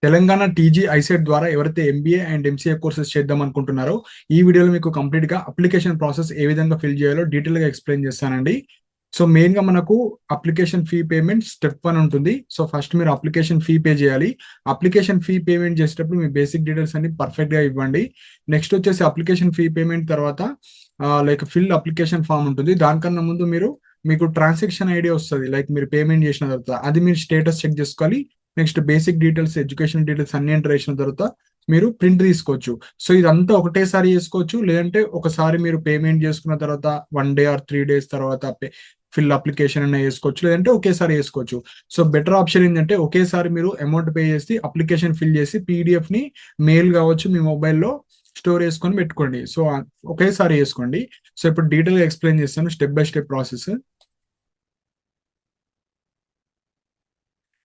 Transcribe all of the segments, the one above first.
Telangana TG ICET ద్వారా ఎవరైతే MBA and MCA courses చేద్దాం అనుకుంటున్నారో ఈ వీడియోలో మీకు కంప్లీట్ గా అప్లికేషన్ ప్రాసెస్ ఏ విధంగా ఫిల్ చేయాలో డీటెయిల్ గా ఎక్స్ప్లెయిన్ చేస్తానండి. సో మెయిన్ గా మనకు అప్లికేషన్ ఫీ పేమెంట్ స్టెప్ 1 ఉంటుంది. సో ఫస్ట్ మీరు అప్లికేషన్ ఫీ పే చేయాలి. అప్లికేషన్ ఫీ పేమెంట్ చేసేటప్పుడు మీ బేసిక్ డీటెయిల్స్ అన్ని పర్ఫెక్ట్ గా ఇవ్వండి. నెక్స్ట్ వచ్చేసి అప్లికేషన్ ఫీ పేమెంట్ తర్వాత లైక్ ఫిల్ అప్లికేషన్ ఫామ్ ఉంటుంది. దానికన్నా ముందు మీకు ట్రాన్సాక్షన్ ఐడి వస్తుంది. లైక్ మీరు పేమెంట్ చేసిన తర్వాత అది మీరు స్టేటస్ చెక్ చేసుకోవాలి. Next basic details, education details అన్ని ఎంటర్ చేసిన తర్వాత మీరు ప్రింట్ తీసుకోవచ్చు. సో ఇదంతా ఒకటేసారి చేసుకోవచ్చు, లేదంటే ఒకసారి మీరు పేమెంట్ చేసుకున్న తర్వాత 1 డే ఆర్ 3 డేస్ తర్వాత ఫిల్ అప్లికేషన్ అన్న వేసుకోవచ్చు, లేదంటే ఒకేసారి వేసుకోవచ్చు. సో బెటర్ ఆప్షన్ ఏంటంటే ఒకేసారి మీరు అమౌంట్ పే చేసి అప్లికేషన్ ఫిల్ చేసి పీడిఎఫ్ ని మెయిల్ కావచ్చు మీ మొబైల్లో స్టోర్ చేసుకొని పెట్టుకోండి. సో ఒకేసారి వేసుకోండి. సో ఇప్పుడు డీటెయిల్ గా ఎక్స్ప్లెయిన్ చేస్తాను step by step process.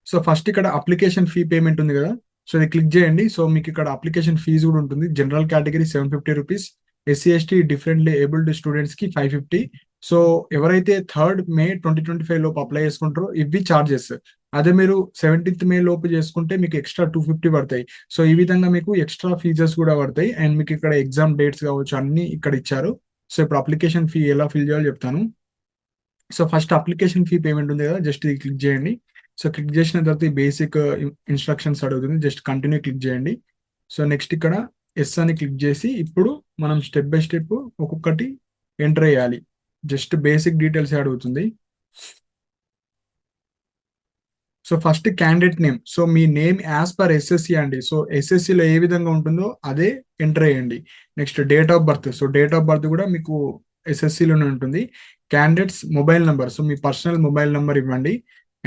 So first ఇక్కడ అప్లికేషన్ ఫీ పేమెంట్ ఉంది కదా, సో ఇది క్లిక్ చేయండి. సో మీకు ఇక్కడ అప్లికేషన్ ఫీజు కూడా ఉంటుంది. General category 750 rupees, SC ST differently abled students కి 550. సో ఎవరైతే 3rd May 2025 లోపు అప్లై చేసుకుంటారో ఇవి చార్జెస్. అదే మీరు 17th May లోపు చేసుకుంటే మీకు ఎక్స్ట్రా 250 పడతాయి. సో ఈ విధంగా మీకు ఎక్స్ట్రా ఫీజెస్ కూడా పడతాయి. అండ్ మీకు ఇక్కడ ఎగ్జామ్ డేట్స్ కావచ్చు అన్ని ఇక్కడ ఇచ్చారు. సో ఇప్పుడు అప్లికేషన్ ఫీ ఎలా ఫిల్ చేయాలో చెప్తాను. So first application fee payment ఉంది కదా, జస్ట్ ఇది క్లిక్ చేయండి. సో క్లిక్ చేసిన తర్వాత ఈ బేసిక్ ఇన్స్ట్రక్షన్స్ అడుగుతుంది, జస్ట్ కంటిన్యూ క్లిక్ చేయండి. సో నెక్స్ట్ ఇక్కడ ఎస్ అని క్లిక్ చేసి ఇప్పుడు మనం స్టెప్ బై స్టెప్ ఒక్కొక్కటి ఎంటర్ చేయాలి. జస్ట్ బేసిక్ డీటెయిల్స్ అడుగుతుంది. So first candidate name. So మీ నేమ్ యాజ్ పర్ ఎస్ఎస్సి అండి. సో ఎస్ఎస్సిలో ఏ విధంగా ఉంటుందో అదే ఎంటర్ చేయండి. Next date of birth. So date of birth కూడా మీకు ఎస్ఎస్సిలోనే ఉంటుంది. Candidates mobile number. సో మీ పర్సనల్ మొబైల్ నంబర్ ఇవ్వండి.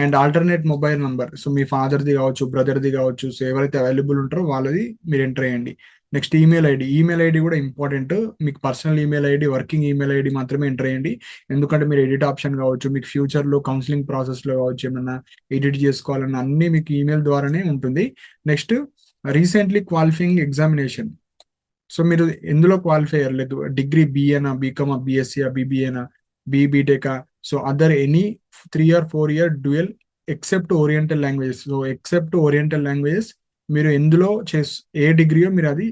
And alternate mobile number. So మీ ఫాదర్ది కావచ్చు, బ్రదర్ది కావచ్చు, సో ఎవరైతే అవైలబుల్ ఉంటారో వాళ్ళది మీరు ఎంటర్ చేయండి. Next email ID. Email ID కూడా ఇంపార్టెంట్. మీకు personal email ID, working email ID మాత్రమే ఎంటర్ చేయండి. ఎందుకంటే మీరు ఎడిట్ ఆప్షన్ కావచ్చు, మీకు ఫ్యూచర్లో కౌన్సిలింగ్ ప్రాసెస్లో కావచ్చు, ఏమన్నా ఎడిట్ చేసుకోవాలన్న అన్ని మీకు ఈమెయిల్ ద్వారానే ఉంటుంది. Next recently qualifying examination. So మీరు ఎందులో క్వాలిఫై అయ్యారు, లేదు డిగ్రీ బిఏనా, బీకామా, బిఎస్సీఆ, బీబీఏనా, బీటెకా, so other any 3 or 4 year dual except oriental languages. So except oriental languages మీరు ఎందులో ఏ డిగ్రీయో మీరు అది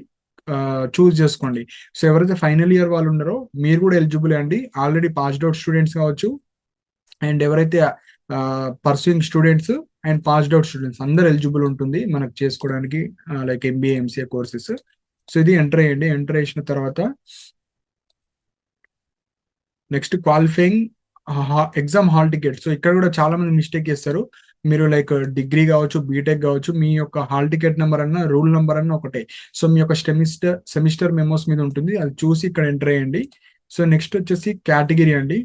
చూస్ చేసుకోండి. సో ఎవరైతే ఫైనల్ ఇయర్ వాళ్ళు ఉన్నారో మీరు కూడా ఎలిజిబుల్ అండి. ఆల్రెడీ పాస్డ్ అవుట్ స్టూడెంట్స్ కావచ్చు, అండ్ ఎవరైతే pursuing students and passed out students అందరు ఎలిజిబుల్ ఉంటుంది మనకు చేసుకోవడానికి like MBA, MCA courses. So ఇది ఎంటర్ చేయండి. ఎంటర్ చేసిన తర్వాత next qualifying exam hall ticket. So ఇక్కడ కూడా చాలా మంది మిస్టేక్ చేస్తారు. మీరు లైక్ డిగ్రీ కావచ్చు, బీటెక్ కావచ్చు, మీ యొక్క హాల్ టికెట్ నెంబర్ అన్న రూల్ నెంబర్ అన్న ఒకటే. సో మీ యొక్క సెమిస్టర్ మెమోస్ మీద ఉంటుంది, అది చూసి ఇక్కడ ఎంటర్ చేయండి. సో నెక్స్ట్ వచ్చేసి కేటగిరీ అండి.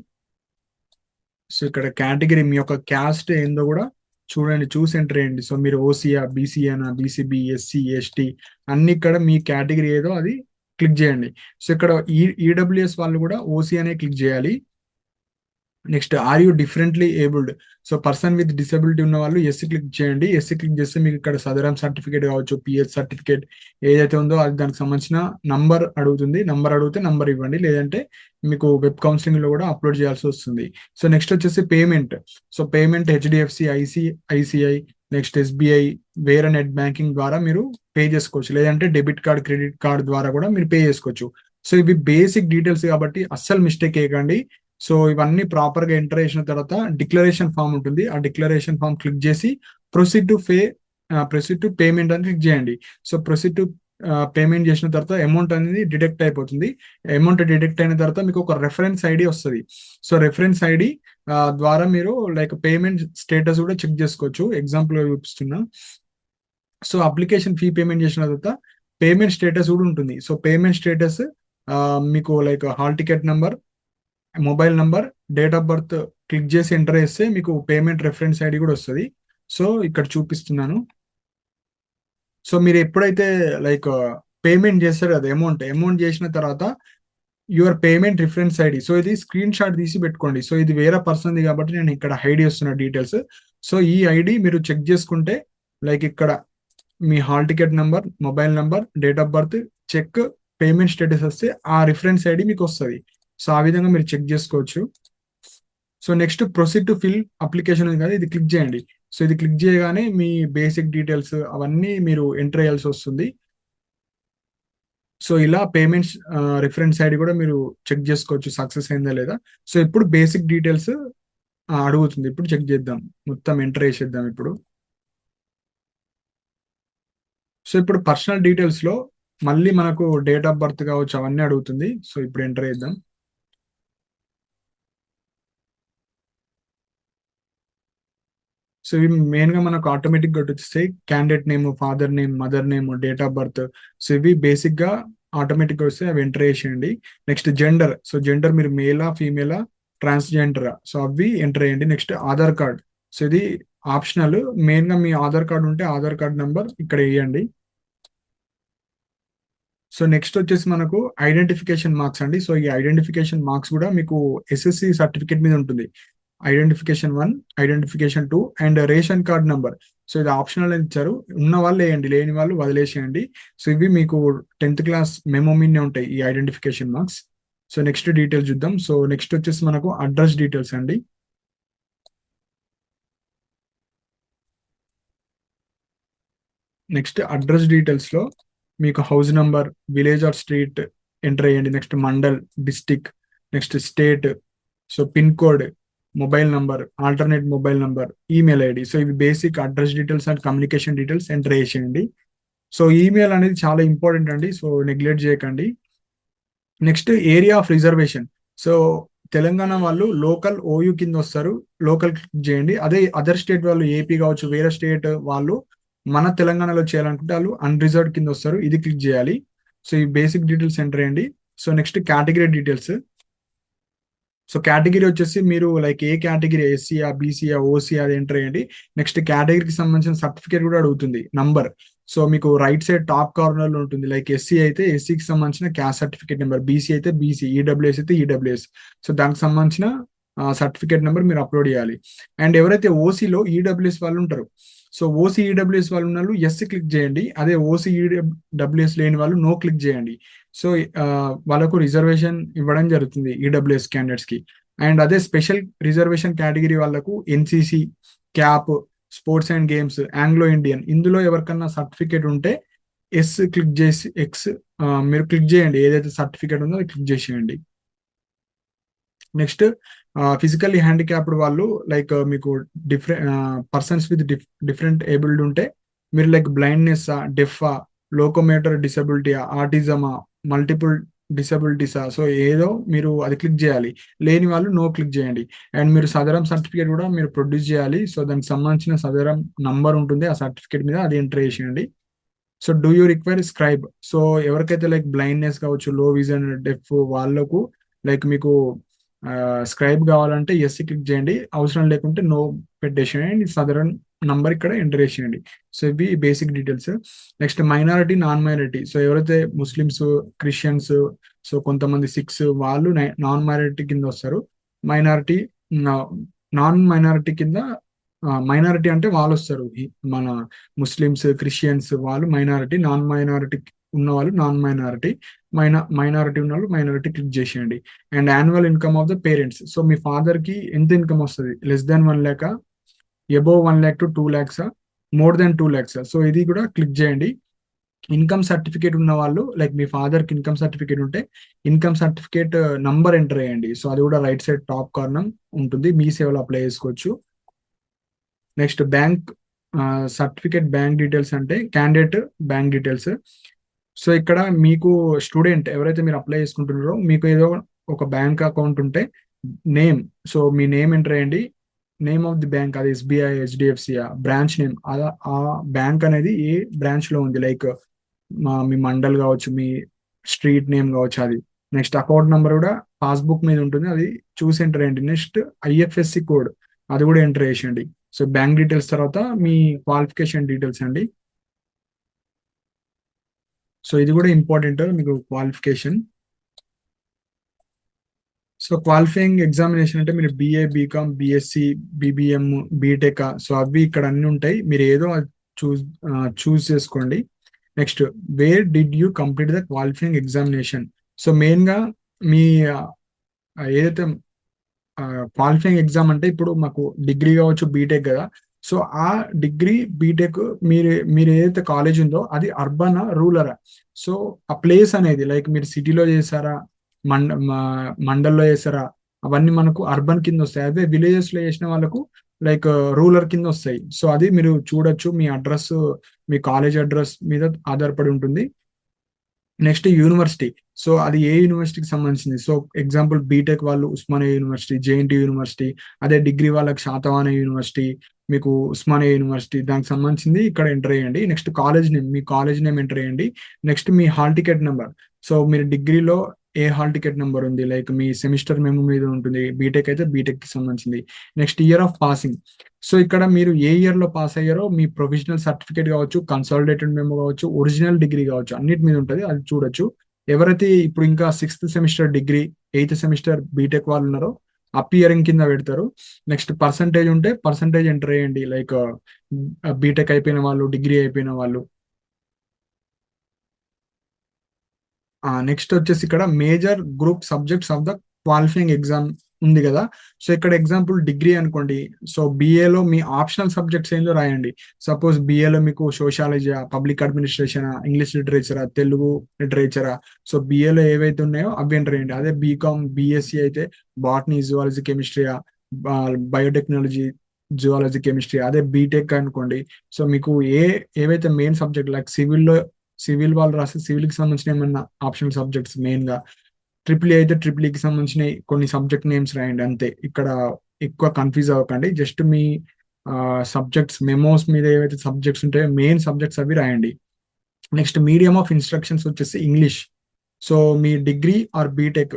సో ఇక్కడ కేటగిరీ మీ యొక్క క్యాస్ట్ ఏందో కూడా చూడండి, చూసి ఎంటర్ చేయండి. సో మీరు ఓసీఆ, బీసీఏనా, బీసీబీ, ఎస్సీ, ఎస్టీ అన్ని ఇక్కడ మీ కేటగిరీ ఏదో అది క్లిక్ చేయండి. సో ఇక్కడ ఈడబ్ల్యూఎస్ వాళ్ళు కూడా ఓసీ అనే క్లిక్ చేయాలి. Next are you differently abled. So person with disability ఉన్న వాళ్ళు ఎస్సీ క్లిక్ చేయండి. ఎస్సీ క్లిక్ చేస్తే మీకు ఇక్కడ సదరం సర్టిఫికేట్ కావచ్చు, పిహెచ్ సర్టిఫికేట్ ఏదైతే ఉందో అది దానికి సంబంధించిన నంబర్ అడుగుతుంది. నంబర్ అడిగితే నంబర్ ఇవ్వండి, లేదంటే మీకు వెబ్ కౌన్సిలింగ్ లో కూడా అప్లోడ్ చేయాల్సి వస్తుంది. సో నెక్స్ట్ వచ్చేసి payment. So payment HDFC, ICI, next SBI, వేరే నెట్ బ్యాంకింగ్ ద్వారా మీరు పే చేసుకోవచ్చు, లేదంటే డెబిట్ కార్డ్, క్రెడిట్ కార్డ్ ద్వారా కూడా మీరు పే చేసుకోవచ్చు. సో ఇవి బేసిక్ డీటెయిల్స్ కాబట్టి అస్సలు మిస్టేక్ చేయకండి. సో ఇవన్నీ ప్రాపర్ గా ఎంటర్ చేసిన తర్వాత డిక్లరేషన్ ఫామ్ ఉంటుంది. ఆ డిక్లరేషన్ ఫామ్ క్లిక్ చేసి ప్రొసీడ్ టు పేమెంట్ అని క్లిక్ చేయండి. సో ప్రొసీడ్ టు పేమెంట్ చేసిన తర్వాత అమౌంట్ అనేది డిడక్ట్ అయిపోతుంది. అమౌంట్ డిడక్ట్ అయిన తర్వాత మీకు ఒక రెఫరెన్స్ ఐడి వస్తుంది. సో రెఫరెన్స్ ఐడి ద్వారా మీరు లైక్ పేమెంట్ స్టేటస్ కూడా చెక్ చేసుకోవచ్చు. ఎగ్జాంపుల్ చూపిస్తున్నా. సో అప్లికేషన్ ఫీ పేమెంట్ చేసిన తర్వాత పేమెంట్ స్టేటస్ కూడా ఉంటుంది. సో పేమెంట్ స్టేటస్ మీకు like hall ticket number, mobile number, date of birth click చేసి ఎంటర్ చేస్తే మీకు పేమెంట్ రెఫరెన్స్ ఐడి కూడా వస్తుంది. సో ఇక్కడ చూపిస్తున్నాను. సో మీరు ఎప్పుడైతే లైక్ పేమెంట్ చేస్తారు కదా, అమౌంట్ చేసిన తర్వాత your payment reference ID. So ఇది స్క్రీన్ షాట్ తీసి పెట్టుకోండి. సో ఇది వేరే పర్సన్ది కాబట్టి నేను ఇక్కడ హైడ్ చేస్తున్న డీటెయిల్స్. సో ఈ ఐడి మీరు చెక్ చేసుకుంటే లైక్ ఇక్కడ మీ hall ticket number, mobile number, date of birth, check, payment status వస్తే ఆ రిఫరెన్స్ ఐడి మీకు వస్తుంది. సో ఆ విధంగా మీరు చెక్ చేసుకోవచ్చు. So next proceed to fill application ఉంది కదా, ఇది క్లిక్ చేయండి. సో ఇది క్లిక్ చేయగానే మీ బేసిక్ డీటెయిల్స్ అవన్నీ మీరు ఎంటర్ చేయాల్సి వస్తుంది. సో ఇలా పేమెంట్స్ రిఫరెన్స్ ఐడి కూడా మీరు చెక్ చేసుకోవచ్చు సక్సెస్ అయిందా లేదా. సో ఇప్పుడు బేసిక్ డీటెయిల్స్ అడుగుతుంది. ఇప్పుడు చెక్ చేద్దాం, మొత్తం ఎంటర్ చేసేద్దాం ఇప్పుడు. సో ఇప్పుడు పర్సనల్ డీటెయిల్స్ లో మళ్ళీ మనకు డేట్ ఆఫ్ బర్త్ కావచ్చు అవన్నీ అడుగుతుంది. సో ఇప్పుడు ఎంటర్ చేద్దాం. సో ఇవి మెయిన్ గా మనకు ఆటోమేటిక్ గా వచ్చేస్తాయి. Candidate name, father name, mother name, date of birth. So ఇవి బేసిక్ గా ఆటోమేటిక్ గా వస్తాయి, అవి ఎంటర్ చేసేయండి. నెక్స్ట్ జెండర్, సో జెండర్ మీరు మేలా ఫీమేలా ట్రాన్స్జెండరా, సో అవి ఎంటర్ చేయండి. నెక్స్ట్ ఆధార్ కార్డ్, సో ఇది ఆప్షనల్. మెయిన్ గా మీ ఆధార్ కార్డ్ ఉంటే ఆధార్ కార్డ్ నెంబర్ ఇక్కడ వేయండి. సో నెక్స్ట్ వచ్చేసి మనకు ఐడెంటిఫికేషన్ మార్క్స్ అండి. సో ఈ ఐడెంటిఫికేషన్ మార్క్స్ కూడా మీకు ఎస్ఎస్సి సర్టిఫికేట్ మీద ఉంటుంది. Identification 1, identification 2 and ration card number. So ఇది ఆప్షనల్ అని ఇచ్చారు, ఉన్న వాళ్ళు వేయండి, లేని వాళ్ళు వదిలేసేయండి. సో ఇవి మీకు 10th క్లాస్ మెమో మీనే ఉంటాయి ఈ identification marks. So next details చూద్దాం. సో నెక్స్ట్ వచ్చేసి మనకు అడ్రస్ డీటెయిల్స్ అండి. నెక్స్ట్ అడ్రస్ డీటెయిల్స్ లో మీకు house number, village or street enter చేయండి. Next mandal, district, next state, so pin code, mobile number, alternate mobile number, email ID. So ఇవి basic address details and communication details enter చేసేయండి. So email అనేది చాలా important అండి, so neglect చేయకండి. Next area of reservation. So Telangana వాళ్ళు local OU కింద వస్తారు, local click చేయండి. అదే అదర్ స్టేట్ వాళ్ళు ఏపీ కావచ్చు, వేరే స్టేట్ వాళ్ళు మన తెలంగాణలో చేయాలనుకుంటే వాళ్ళు అన్రిజర్వ్డ్ కింద వస్తారు, ఇది క్లిక్ చేయాలి. సో ఈ బేసిక్ డీటెయిల్స్ ఎంటర్ చేయండి. So next category details. So category వచ్చేసి మీరు లైక్ ఏ కేటగిరీ, ఎస్సీయా, బీసీయా, ఓసీ, అది ఎంటర్ చేయండి. నెక్స్ట్ కేటగిరీకి సంబంధించిన సర్టిఫికేట్ కూడా అడుగుతుంది, నంబర్. సో మీకు రైట్ సైడ్ టాప్ కార్నర్ లో ఉంటుంది. లైక్ ఎస్సీ అయితే ఎస్సీకి సంబంధించిన క్యాస్ట్ సర్టిఫికేట్ నెంబర్, బీసీ అయితే బీసీ, ఈడబ్ల్యూఎస్ అయితే ఈడబ్ల్యూఎస్. సో దానికి సంబంధించిన సర్టిఫికేట్ నెంబర్ మీరు అప్లోడ్ చేయాలి. అండ్ ఎవరైతే ఓసీలో ఈడబ్ల్యూఎస్ వాళ్ళు ఉంటారు, సో ఓసీ ఈడబ్ల్యూఎస్ వాళ్ళు ఉన్న వాళ్ళు ఎస్ క్లిక్ చేయండి. అదే ఓసీ ఈడబ్ల్యూఎస్ లేని వాళ్ళు నో క్లిక్ చేయండి. సో వాళ్ళకు రిజర్వేషన్ ఇవ్వడం జరుగుతుంది ఈడబ్ల్యూఎస్ క్యాండిడేట్స్ కి. అండ్ అదే స్పెషల్ రిజర్వేషన్ కేటగిరీ వాళ్ళకు NCC, CAP, sports and games, Anglo Indian, ఇందులో ఎవరికన్నా సర్టిఫికేట్ ఉంటే ఎస్ క్లిక్ చేసి ఎక్స్ మీరు క్లిక్ చేయండి. ఏదైతే సర్టిఫికేట్ ఉందో అది క్లిక్ చేసేయండి. నెక్స్ట్ ఫిజికల్లీ హ్యాండిక్యాప్డ్ వాళ్ళు లైక్ మీకు different persons with different abled ఉంటే మీరు లైక్ బ్లైండ్నెస్, డెఫా, లోకోమోటర్ డిసబిలిటీ, ఆటిజమా, మల్టిపుల్ డిసబిలిటీసా, సో ఏదో మీరు అది క్లిక్ చేయాలి. లేని వాళ్ళు నో క్లిక్ చేయండి. అండ్ మీరు సదరం సర్టిఫికేట్ కూడా మీరు ప్రొడ్యూస్ చేయాలి. సో దానికి సంబంధించిన సదరం నంబర్ ఉంటుంది ఆ సర్టిఫికేట్ మీద, అది ఎంటర్ చేసేయండి. So do you require scribe, so ఎవరికైతే లైక్ బ్లైండ్నెస్ కావచ్చు, లో విజన్, డెఫ్ వాళ్ళకు లైక్ మీకు స్క్రైబ్ కావాలంటే ఎస్ క్లిక్ చేయండి, అవసరం లేకుంటే నో పెట్టేసేయండి. సదరన్ నంబర్ ఇక్కడ ఎంటర్ చేసేయండి. సో ఇవి basic details. Next minority, non minority, so ఎవరైతే ముస్లిమ్స్, క్రిస్టియన్స్, సో కొంతమంది సిక్స్ వాళ్ళు నాన్ మైనారిటీ కింద వస్తారు. మైనారిటీ, నాన్ మైనారిటీ కింద, మైనారిటీ అంటే వాళ్ళు వస్తారు, మన ముస్లిమ్స్, క్రిస్టియన్స్ వాళ్ళు మైనారిటీ, నాన్ మైనారిటీ ఉన్న వాళ్ళు నాన్ మైనారిటీ, మైనారిటీ ఉన్న వాళ్ళు మైనారిటీ క్లిక్ చేసేయండి. And annual income of the parents, so me father కి ఎంత ఇన్కమ్ వస్తుంది, less than 1 lakh, above 1 lakh to 2 lakhs, more than 2 lakhs, so ఇది కూడా క్లిక్ చేయండి. ఇన్కమ్ సర్టిఫికేట్ ఉన్న వాళ్ళు లైక్ మీ ఫాదర్ కి ఇన్కమ్ సర్టిఫికేట్ ఉంటే ఇన్కమ్ సర్టిఫికేట్ నంబర్ ఎంటర్ చేయండి. సో అది కూడా రైట్ సైడ్ టాప్ కార్నర్ ఉంటుంది, మీ సేవలో అప్లై చేసుకోవచ్చు. Next bank certificate, bank details అంటే క్యాండిడేట్ బ్యాంక్ డీటెయిల్స్. సో ఇక్కడ మీకు స్టూడెంట్ ఎవరైతే మీరు అప్లై చేసుకుంటున్నారో మీకు ఏదో ఒక బ్యాంక్ అకౌంట్ ఉంటే నేమ్, సో మీ నేమ్ ఎంటర్ చేయండి. నేమ్ ఆఫ్ ది బ్యాంక్, అది ఎస్బీఐ, హెచ్డిఎఫ్సి, బ్రాంచ్ నేమ్, ఆ బ్యాంక్ అనేది ఏ బ్రాంచ్ లో ఉంది, లైక్ మీ మండల్ కావచ్చు, మీ స్ట్రీట్ నేమ్ కావచ్చు అది. నెక్స్ట్ అకౌంట్ నెంబర్ కూడా పాస్బుక్ మీద ఉంటుంది, అది చూసి ఎంటర్ చేయండి. నెక్స్ట్ ఐఎఫ్ఎస్సి కోడ్, అది కూడా ఎంటర్ చేసేయండి. సో బ్యాంక్ డీటెయిల్స్ తర్వాత మీ క్వాలిఫికేషన్ డీటెయిల్స్ అండి. సో ఇది కూడా ఇంపార్టెంట్ మీకు క్వాలిఫికేషన్. సో క్వాలిఫైయింగ్ ఎగ్జామినేషన్ అంటే మీరు BA, BCom, BSc, BBM, BTech, so అవి ఇక్కడ అన్ని ఉంటాయి, మీరు ఏదో చూస్ చేసుకోండి. Next where did you complete the qualifying examination, so main గా మీ ఏదైతే క్వాలిఫైయింగ్ ఎగ్జామ్ అంటే ఇప్పుడు మాకు డిగ్రీ కావచ్చు, బీటెక్ కదా, సో ఆ డిగ్రీ బీటెక్ మీరు ఏదైతే కాలేజ్ ఉందో అది అర్బనా రూరలా. సో ఆ ప్లేస్ అనేది లైక్ మీరు సిటీలో చేశారా, మండల్లో చేశారా, అవన్నీ మనకు అర్బన్ కింద వస్తాయి. అదే విలేజెస్ లో చేసిన వాళ్ళకు లైక్ రూరల్ కింద వస్తాయి. సో అది మీరు చూడొచ్చు. మీ అడ్రస్, మీ కాలేజ్ అడ్రస్ మీద ఆధారపడి ఉంటుంది. Next university. సో అది ఏ యూనివర్సిటీకి సంబంధించింది. సో ఎగ్జాంపుల్ బీటెక్ వాళ్ళు ఉస్మానియా యూనివర్సిటీ, జేఎన్టీ యూనివర్సిటీ, అదే డిగ్రీ వాళ్ళకి శాతవాహన యూనివర్సిటీ, మీకు ఉస్మానియా యూనివర్సిటీ, దానికి సంబంధించింది ఇక్కడ ఎంటర్ చేయండి. నెక్స్ట్ కాలేజ్ నేమ్, మీ కాలేజ్ నేమ్ ఎంటర్ చేయండి. నెక్స్ట్ మీ హాల్ టికెట్ నెంబర్. సో మీరు డిగ్రీలో ఏ హాల్ టికెట్ నెంబర్ ఉంది, లైక్ మీ సెమిస్టర్ మెమో మీద ఉంటుంది. బీటెక్ అయితే బీటెక్ కి సంబంధించింది. Next year of passing. So ఇక్కడ మీరు ఏ ఇయర్ లో పాస్ అయ్యారో మీ ప్రొఫెషనల్ సర్టిఫికేట్ కావచ్చు, కన్సాలిడేటెడ్ మెమో కావచ్చు, ఒరిజినల్ డిగ్రీ కావచ్చు, అన్నిటి మీద ఉంటుంది, అది చూడొచ్చు. ఎవరైతే ఇప్పుడు ఇంకా 6th semester degree, 8th semester BTech వాళ్ళు ఉన్నారో అపియరింగ్ కింద పెడతారు. నెక్స్ట్ పర్సంటేజ్ ఉంటే పర్సంటేజ్ ఎంటర్ చేయండి, లైక్ బీటెక్ అయిపోయిన వాళ్ళు, డిగ్రీ అయిపోయిన వాళ్ళు. నెక్స్ట్ వచ్చేసి ఇక్కడ major group subjects of the qualifying exam ఉంది కదా. సో ఇక్కడ ఎగ్జాంపుల్ డిగ్రీ అనుకోండి. సో బిఏలో మీ ఆప్షనల్ సబ్జెక్ట్స్ ఏందో రాయండి. సపోజ్ బిఏలో మీకు సోషాలజీ, పబ్లిక్ అడ్మినిస్ట్రేషన్, ఇంగ్లీష్ లిటరేచరా, తెలుగు లిటరేచరా, సో బిఏలో ఏవైతే ఉన్నాయో అవి ఎంటర్ చేయండి. అదే బీకామ్, బిఎస్సి అయితే బాటనీ, జువాలజీ, కెమిస్ట్రీయా, బయోటెక్నాలజీ, జువాలజీ, కెమిస్ట్రీ. అదే బీటెక్ అనుకోండి. సో మీకు ఏవైతే మెయిన్ సబ్జెక్ట్ లైక్ సివిల్ వాళ్ళు రాస్తే సివిల్ కి సంబంధించిన ఏమన్నా ఆప్షనల్ సబ్జెక్ట్స్ మెయిన్ గా. ట్రిపుల్ అయితే ట్రిపుల్ కి సంబంధించిన కొన్ని సబ్జెక్ట్ నేమ్స్ రాయండి అంతే. ఇక్కడ ఎక్కువ కన్ఫ్యూజ్ అవ్వకండి. జస్ట్ మీ సబ్జెక్ట్స్ మెమోస్ మీద ఏవైతే సబ్జెక్ట్స్ ఉంటాయో మెయిన్ సబ్జెక్ట్స్ అవి రాయండి. నెక్స్ట్ మీడియం ఆఫ్ ఇన్స్ట్రక్షన్స్ వచ్చేసి ఇంగ్లీష్. సో మీ డిగ్రీ ఆర్ బీటెక్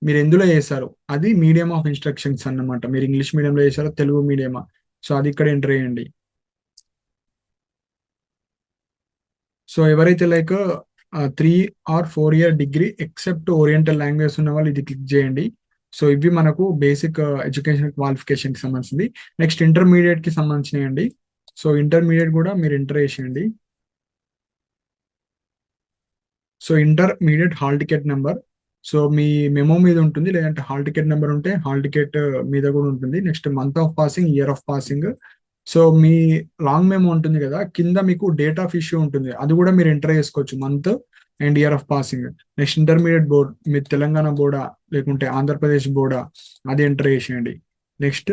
మీరు ఎందులో చేశారు అది మీడియం ఆఫ్ ఇన్స్ట్రక్షన్స్ అన్నమాట. మీరు ఇంగ్లీష్ మీడియంలో చేశారో తెలుగు మీడియమా, సో అది ఇక్కడ ఎంటర్ చేయండి. సో ఎవరైతే like 3 or 4 year degree except oriental language ఉన్న వాళ్ళు ఇది క్లిక్ చేయండి. సో ఇవి మనకు బేసిక్ ఎడ్యుకేషన్ క్వాలిఫికేషన్ కి సంబంధించింది. నెక్స్ట్ ఇంటర్మీడియట్ కి సంబంధించినవి అండి. సో ఇంటర్మీడియట్ కూడా మీరు ఎంటర్ చేసేయండి. So intermediate hall ticket number. So మీ మెమో మీద ఉంటుంది, లేదంటే హాల్ టికెట్ నెంబర్ ఉంటే హాల్ టికెట్ మీద కూడా ఉంటుంది. Next month of passing, year of passing. So మీ లాంగ్ మెమో ఉంటుంది కదా, కింద మీకు డేట్ ఆఫ్ ఇష్యూ ఉంటుంది, అది కూడా మీరు ఎంటర్ చేసుకోవచ్చు, month and year of passing. Next intermediate board, మీరు తెలంగాణ బోర్డా లేకుంటే ఆంధ్రప్రదేశ్ బోర్డా, అది ఎంటర్ చేసేయండి. Next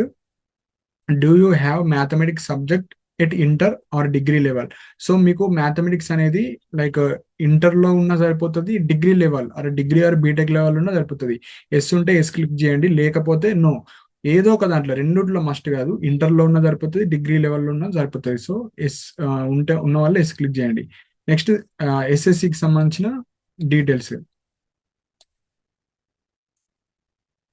do you have mathematics subject at inter or degree level. So మీకు మ్యాథమెటిక్స్ అనేది లైక్ ఇంటర్ లో ఉన్న సరిపోతుంది, డిగ్రీ లెవెల్ అరే డిగ్రీ ఆర్ బీటెక్ లెవెల్ ఉన్న సరిపోతుంది. ఎస్ ఉంటే ఎస్ క్లిక్ చేయండి, లేకపోతే నో. ఏదో ఒక దాంట్లో రెండిట్లో మస్ట్ కాదు, ఇంటర్ లో ఉన్న సరిపోతుంది, డిగ్రీ లెవెల్లో ఉన్న సరిపోతుంది. సో ఎస్ ఉంటే ఉన్న వాళ్ళు ఎస్ క్లిక్ చేయండి. నెక్స్ట్ ఎస్ఎస్సికి సంబంధించిన details.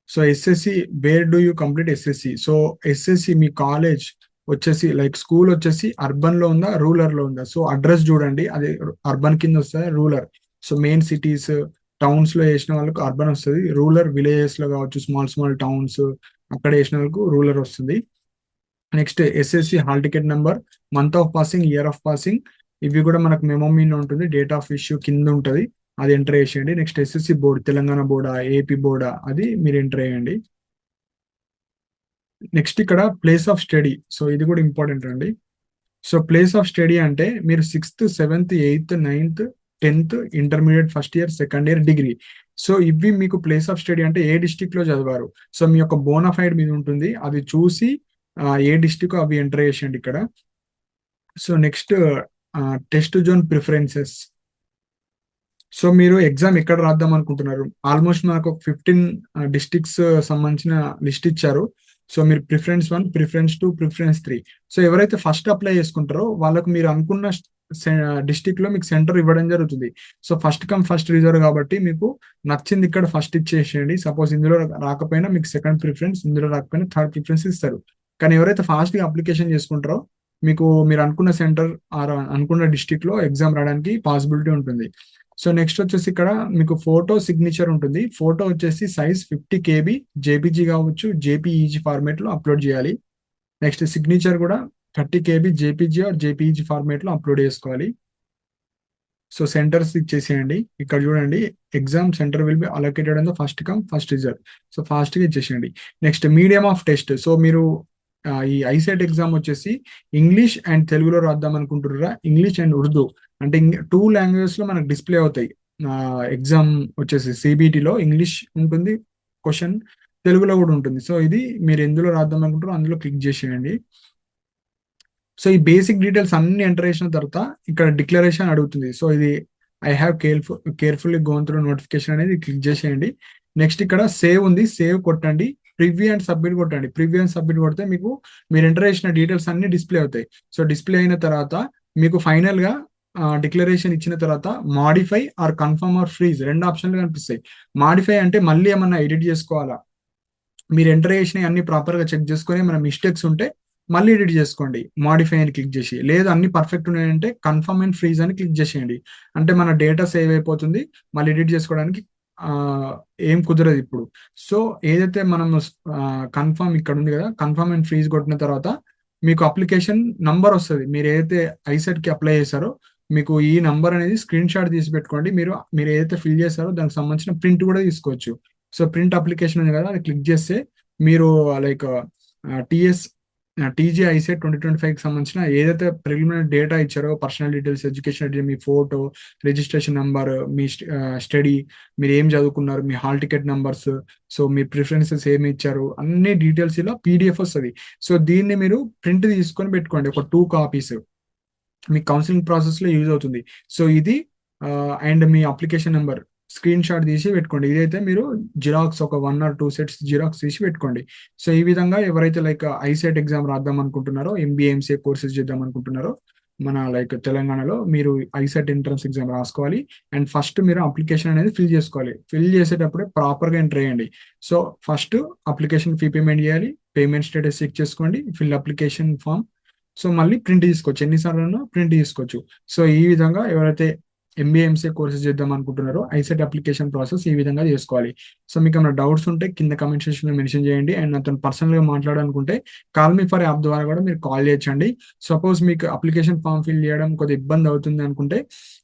So SSC, where do you complete SSC. So SSC me college వచ్చేసి లైక్ స్కూల్ వచ్చేసి అర్బన్ లో ఉందా, రూరల్ లో ఉందా. సో అడ్రస్ చూడండి, అది అర్బన్ కింద వస్తుంది, rural. So main cities, towns లో వేసిన వాళ్ళకు అర్బన్ వస్తుంది, రూరల్ విలేజెస్ లో కావచ్చు, స్మాల్ స్మాల్ టౌన్స్ అక్కడ వేసిన వాళ్ళకు రూరల్ వస్తుంది. Next SSC hall ticket number, month of passing, year of passing, ఇవి కూడా మనకు మెమో మీద ఉంటుంది, డేట్ ఆఫ్ ఇష్యూ కింద ఉంటుంది, అది ఎంటర్ చేసేయండి. నెక్స్ట్ ఎస్ఎస్సి బోర్డు, తెలంగాణ బోర్డా, ఏపీ బోర్డా, అది మీరు ఎంటర్ చేయండి. నెక్స్ట్ ఇక్కడ ప్లేస్ ఆఫ్ స్టడీ. సో ఇది కూడా ఇంపార్టెంట్ అండి. సో ప్లేస్ ఆఫ్ స్టడీ అంటే మీరు 6th, 7th, 8th, 9th, 10th, intermediate first year, second year, degree. So ఇవి మీకు ప్లేస్ ఆఫ్ స్టడీ అంటే ఏ డిస్టిక్ లో చదివారు. సో మీ యొక్క బోనాఫైడ్ మీద ఉంటుంది, అది చూసి ఏ డిస్టిక్ అవి ఎంటర్ చేసేయండి ఇక్కడ. So next test zone preferences. So మీరు ఎగ్జామ్ ఎక్కడ రాద్దాం అనుకుంటున్నారు. ఆల్మోస్ట్ మనకు ఒక 15 డిస్టిక్స్ సంబంధించిన లిస్ట్ ఇచ్చారు. సో మీరు ప్రిఫరెన్స్ 1, ప్రిఫరెన్స్ 2, ప్రిఫరెన్స్ 3. సో ఎవరైతే ఫస్ట్ అప్లై చేసుకుంటారో వాళ్ళకు మీరు అనుకున్న డిస్టిక్ లో మీకు సెంటర్ ఇవ్వడం జరుగుతుంది. So first come first reserve కాబట్టి మీకు నచ్చింది ఇక్కడ ఫస్ట్ ఇచ్చేసేయండి. సపోజ్ ఇందులో రాకపోయినా మీకు సెకండ్ ప్రిఫరెన్స్, ఇందులో రాకపోయినా థర్డ్ ప్రిఫరెన్స్ ఇస్తారు. కానీ ఎవరైతే ఫాస్ట్ గా అప్లికేషన్ చేసుకుంటారో మీకు మీరు అనుకున్న సెంటర్ ఆర్ అనుకున్న డిస్టిక్ లో ఎగ్జామ్ రావడానికి పాసిబిలిటీ ఉంటుంది. సో నెక్స్ట్ వచ్చేసి ఇక్కడ మీకు ఫోటో సిగ్నేచర్ ఉంటుంది. ఫోటో వచ్చేసి సైజ్ 50 KB, జేపీజీ కావచ్చు, జేపీఈజీ ఫార్మేట్ లో అప్లోడ్ చేయాలి. నెక్స్ట్ సిగ్నేచర్ కూడా 30 KB JPG are JPEG format లో అప్లోడ్ చేసుకోవాలి. సో సెంటర్స్ ఇచ్చేసేయండి. ఇక్కడ చూడండి, exam centre will be allocated in the first come first result. So fast గా ఇచ్చేసేయండి. Next medium of test. So మీరు ఈ ఐసెట్ ఎగ్జామ్ వచ్చేసి ఇంగ్లీష్ అండ్ తెలుగులో రాద్దాం అనుకుంటున్నారా? ఇంగ్లీష్ అండ్ ఉర్దూ అంటే 2 లాంగ్వేజెస్ లో మనకు డిస్ప్లే అవుతాయి. ఎగ్జామ్ వచ్చేసి సిబిటిలో ఇంగ్లీష్ ఉంటుంది క్వశ్చన్, తెలుగులో కూడా ఉంటుంది. సో ఇది మీరు ఎందులో రాద్దాం అనుకుంటారో అందులో క్లిక్ చేసేయండి. సో ఈ బేసిక్ డీటెయిల్స్ అన్ని ఎంటర్ చేసిన తర్వాత ఇక్కడ డిక్లరేషన్ అడుగుతుంది. సో ఇది I have carefully gonna through notification అనేది క్లిక్ చేసేయండి. నెక్స్ట్ ఇక్కడ సేవ్ ఉంది, సేవ్ కొట్టండి. ప్రివ్యూ అండ్ సబ్మిట్ కొట్టండి. ప్రివ్యూ అండ్ సబ్మిట్ కొడితే మీకు మీరు ఎంటర్ చేసిన డీటెయిల్స్ అన్ని డిస్ప్లే అవుతాయి. సో డిస్ప్లే అయిన తర్వాత మీకు ఫైనల్ గా డిక్లరేషన్ ఇచ్చిన తర్వాత modify or confirm or freeze 2 ఆప్షన్లు కనిపిస్తాయి. మాడిఫై అంటే మళ్ళీ ఏమన్నా ఎడిట్ చేసుకోవాలా, మీరు ఎంటర్ చేసిన అన్ని ప్రాపర్ గా చెక్ చేసుకొని మన మిస్టేక్స్ ఉంటే మళ్ళీ ఎడిట్ చేసుకోండి. మాడిఫై అని క్లిక్ చేసి, లేదు అన్ని పర్ఫెక్ట్ ఉన్నాయంటే కన్ఫర్మ్ అండ్ ఫ్రీజ్ అని క్లిక్ చేసేయండి. అంటే మన డేటా సేవ్ అయిపోతుంది, మళ్ళీ ఎడిట్ చేసుకోవడానికి ఆ, ఏం కుదరదు ఇప్పుడు. సో ఏదైతే మనం కన్ఫర్మ్ ఇక్కడ ఉంది కదా, కన్ఫర్మ్ అండ్ ఫ్రీజ్ కొట్టిన తర్వాత మీకు అప్లికేషన్ నంబర్ వస్తుంది. మీరు ఏదైతే ఐసెట్ కి అప్లై చేశారో మీకు ఈ నంబర్ అనేది స్క్రీన్ షాట్ తీసి పెట్టుకోండి. మీరు ఏదైతే ఫిల్ చేశారో దానికి సంబంధించిన ప్రింట్ కూడా తీసుకోవచ్చు. సో ప్రింట్ అప్లికేషన్ ఉంది కదా, అది క్లిక్ చేస్తే మీరు లైక్ టిఎస్ టీజీ ఐసెట్ 2025కి సంబంధించిన ఏదైతే ప్రిలిమినరీ డేటా ఇచ్చారో, పర్సనల్ డీటెయిల్స్, ఎడ్యుకేషన్ డీటెయిల్, మీ ఫోటో, రిజిస్ట్రేషన్ నెంబర్, మీ స్టడీ, మీరు ఏం చదువుకున్నారు, మీ హాల్ టికెట్ నెంబర్స్, సో మీ ప్రిఫరెన్సెస్ ఏమి ఇచ్చారు, అన్ని డీటెయిల్స్ ఇలా పీడిఎఫ్ వస్తుంది. సో దీన్ని మీరు ప్రింట్ తీసుకొని పెట్టుకోండి, ఒక 2 కాపీస్ మీ కౌన్సిలింగ్ ప్రాసెస్ లో యూజ్ అవుతుంది. సో ఇది and me application number screen shot తీసి పెట్టుకోండి. ఇదైతే మీరు జిరాక్స్ ఒక 1 or 2 సెట్స్ జిరాక్స్ తీసి పెట్టుకోండి. సో ఈ విధంగా ఎవరైతే లైక్ ఐసెట్ ఎగ్జామ్ రాద్దాం అనుకుంటున్నారో, ఎంబీఏ ఎంసీఏ కోర్సెస్ చేద్దాం అనుకుంటున్నారో మన లైక్ తెలంగాణలో, మీరు ఐసెట్ ఎంట్రన్స్ ఎగ్జామ్ రాసుకోవాలి. అండ్ ఫస్ట్ మీరు అప్లికేషన్ అనేది ఫిల్ చేసుకోవాలి. ఫిల్ చేసేటప్పుడే ప్రాపర్ గా ఎంటర్ చేయండి. So first application fee payment చేయాలి, పేమెంట్ స్టేటస్ చెక్ చేసుకోండి, ఫిల్ అప్లికేషన్ ఫామ్. సో మళ్ళీ ప్రింట్ తీసుకోవచ్చు, ఎన్నిసార్లు ప్రింట్ తీసుకోవచ్చు. సో ఈ విధంగా ఎవరైతే ఎంబీఏ ఎంసీఏ కోర్సెస్ చేద్దాం అనుకుంటున్నారో ఐసెట్ అప్లికేషన్ ప్రాసెస్ ఈ విధంగా చేసుకోవాలి. సో మీకు ఏమైనా డౌట్స్ ఉంటే కింద కమెంట్ సెక్షన్ లో మెన్షన్ చేయండి. అండ్ అతను పర్సనల్ గా మాట్లాడాలనుకుంటే కాల్ మీ ఫర్ యాప్ ద్వారా కూడా మీరు కాల్ చేయొచ్చండి. సపోజ్ మీకు అప్లికేషన్ ఫామ్ ఫిల్ చేయడం కొద్దిగా ఇబ్బంది అవుతుంది అనుకుంటే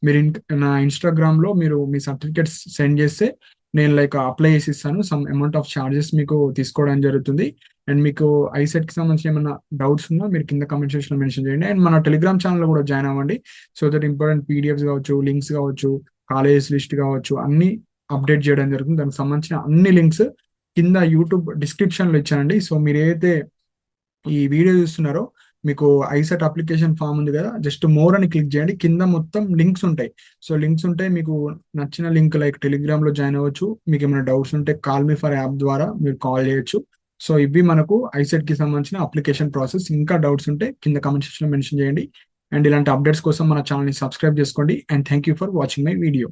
మీరు నా ఇన్స్టాగ్రామ్ లో మీరు మీ సర్టిఫికేట్స్ సెండ్ చేస్తే నేను లైక్ అప్లై చేసి ఇస్తాను. సమ్ అమౌంట్ ఆఫ్ చార్జెస్ మీకు తీసుకోవడం జరుగుతుంది. అండ్ మీకు ఐసెట్ కి సంబంధించిన ఏమైనా డౌట్స్ ఉన్నా మీరు కింద కమెంట్ సెక్షన్ లో మెన్షన్ చేయండి. అండ్ మన టెలిగ్రామ్ ఛానల్ కూడా జాయిన్ అవ్వండి. సో దట్ ఇంపార్టెంట్ పీడిఎఫ్స్ కావచ్చు, లింక్స్ కావచ్చు, కాలేజెస్ లిస్ట్ కావచ్చు, అన్ని అప్డేట్ చేయడం జరుగుతుంది. దానికి సంబంధించిన అన్ని లింక్స్ కింద యూట్యూబ్ డిస్క్రిప్షన్ లో ఇచ్చానండి. సో మీరు ఏదైతే ఈ వీడియో చూస్తున్నారో మీకు ఐసెట్ అప్లికేషన్ ఫామ్ ఉంది కదా, జస్ట్ మోర్ అని క్లిక్ చేయండి. కింద మొత్తం లింక్స్ ఉంటాయి. సో లింక్స్ ఉంటాయి, మీకు నచ్చిన లింక్ లైక్ టెలిగ్రామ్ లో జాయిన్ అవ్వచ్చు. మీకు ఏమైనా డౌట్స్ ఉంటే కాల్ మీ ఫర్ యాప్ ద్వారా మీరు కాల్ చేయొచ్చు. సో ఇవి మనకు ఐసెట్ కి సంబంధించిన అప్లికేషన్ ప్రాసెస్. ఇంకా డౌట్స్ ఉంటే కింద కామెంట్ సెక్షన్ లో మెన్షన్ చేయండి. అండ్ ఇలాంటి అప్డేట్స్ కోసం మన ఛానల్ ని సబ్స్క్రైబ్ చేసుకోండి. And thank you for watching my video.